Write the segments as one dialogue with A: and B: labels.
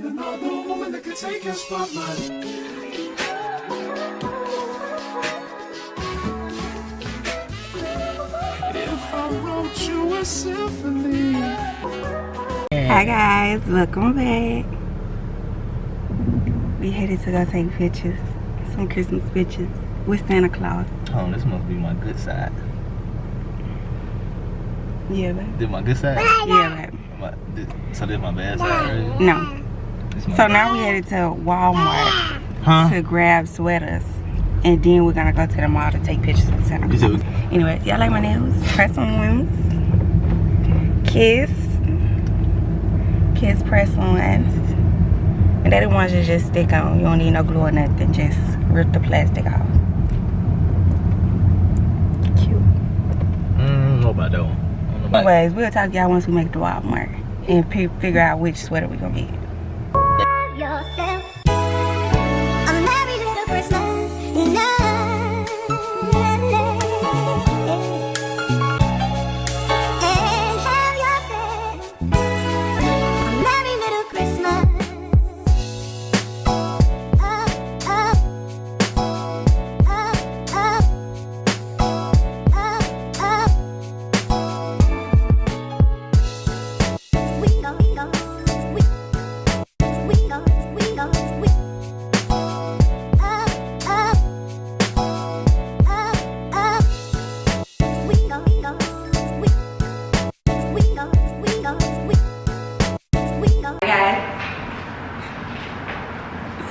A: another woman that could take your spotlight. If I wrote you a symphony.
B: Hi guys, welcome back. We headed to go take pictures, some Christmas pictures with Santa Claus.
C: Oh, this must be my good side.
B: Yeah, babe.
C: Did my good side?
B: Yeah, babe.
C: So this my bad side, right?
B: No. So now we headed to Walmart to grab sweaters. And then we're gonna go to the mall to take pictures with Santa Claus. Anyway, y'all like my nails? Press ons. Kiss press-ons. And they're the ones that just stick on. You don't need no glue or nothing. Just rip the plastic off. Cute.
C: I don't know about that one.
B: Anyways, we'll talk to y'all once we make it to Walmart and figure out which sweater we're gonna get.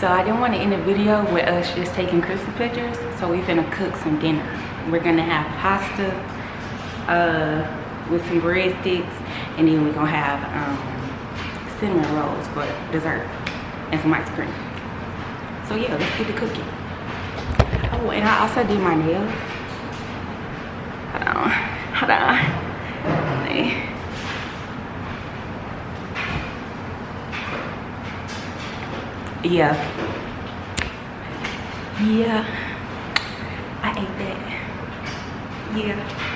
B: So I didn't want to end the video with us just taking Christmas pictures, so we're gonna cook some dinner. We're gonna have pasta with some breadsticks, and then we're gonna have cinnamon rolls for dessert and some ice cream. So yeah, let's get to cooking. Oh, and I also did my nails. Hold on. Yeah, I ate that. Yeah.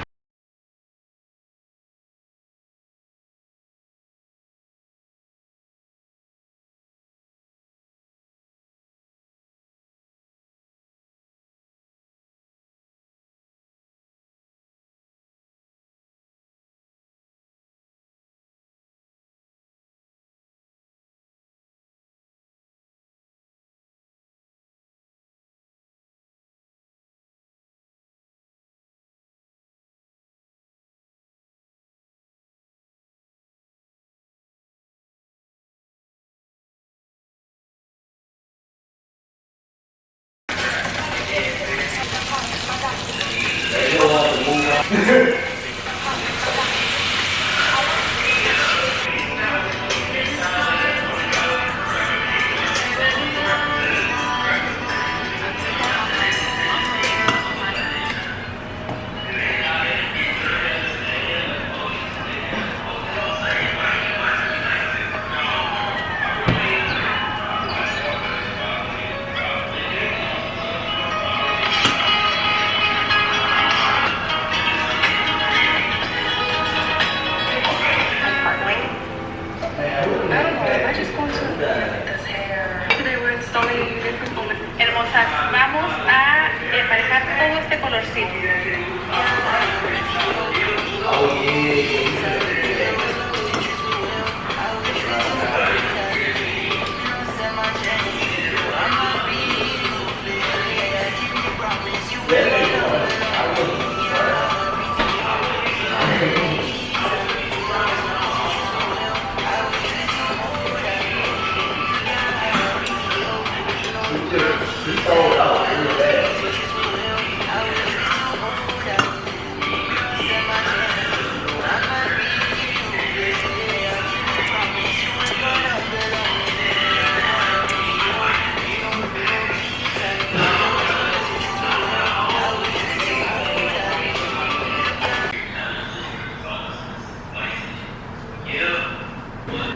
D: Vamos a emparejar todo este colorcito.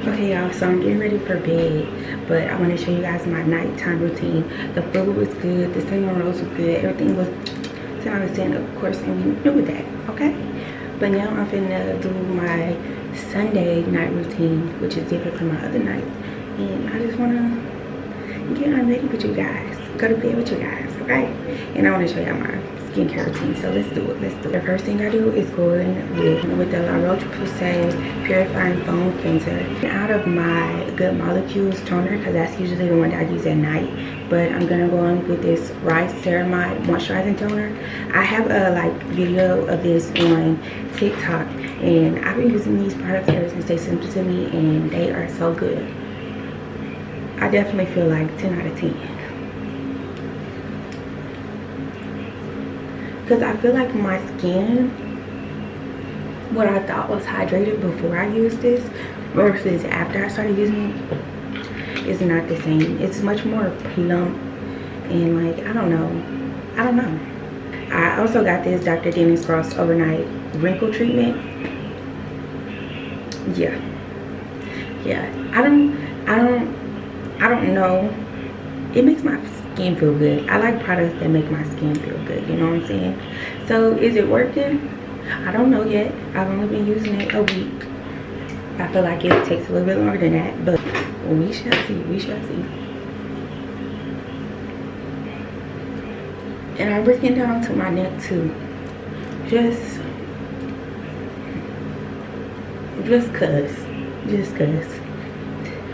B: Okay y'all, so I'm getting ready for bed, but I want to show you guys my nighttime routine. The food was good, the cinnamon rolls were good, everything was 10 out of 10, of course, and we knew that, okay? But now I'm finna do my Sunday night routine, which is different from my other nights. and I just wanna get on ready with you guys, go to bed with you guys, okay? And I want to show y'all my skincare routine, so let's do it. The first thing I do is go in with the La Roche-Posay Purifying Foam Cleanser out of my Good Molecules toner, because that's usually the one that I use at night. But I'm gonna go in with this Rice Ceramide Moisturizing Toner. I have a video of this on TikTok, and I've been using these products ever since they sent it to me, and they are so good. I definitely feel like 10 out of 10. Because I feel like my skin, what I thought was hydrated before I used this versus after I started using it, is not the same. It's much more plump and like, I don't know. I also got this Dr. Dennis Gross Overnight Wrinkle Treatment. Yeah. I don't know. It makes my skin feel good. I like products that make my skin feel good, you know what I'm saying? So is it working? I don't know yet. I've only been using it a week. I feel like it takes a little bit longer than that, but we shall see. And I'm breaking down to my neck too. Just cause.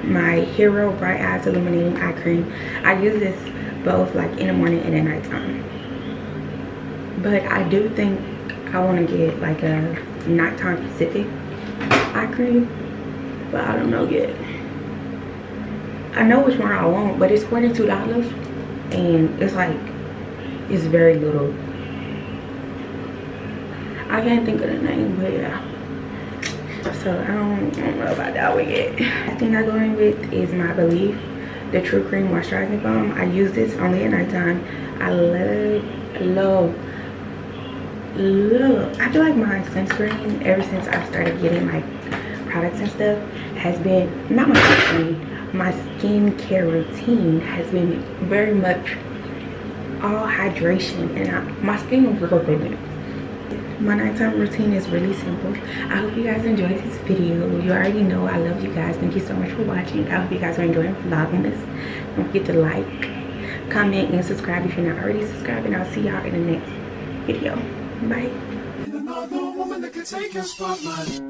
B: My Hero Bright Eyes Illuminating Eye Cream. I use this both like in the morning and at nighttime. But I do think I want to get like a nighttime specific eye cream, but I don't know yet. I know which one I want, but it's $42 and it's like, it's very little. I can't think of the name, but yeah. So I don't know about that one yet. The thing I go in with is my Belief, the True Cream Moisturizing Foam. I use this only at nighttime. I love. I feel like my sunscreen, ever since I started getting my products and stuff, has been, not my sunscreen, my skincare routine has been very much all hydration, and my skin was looking. My nighttime routine is really simple. I hope you guys enjoyed this video. You already know I love you guys. Thank you so much for watching. I hope you guys are enjoying Vlogmas. Don't forget to like, comment, and subscribe if you're not already subscribed, and I'll see y'all in the next video. Bye.
A: Another woman that could take your spotlight.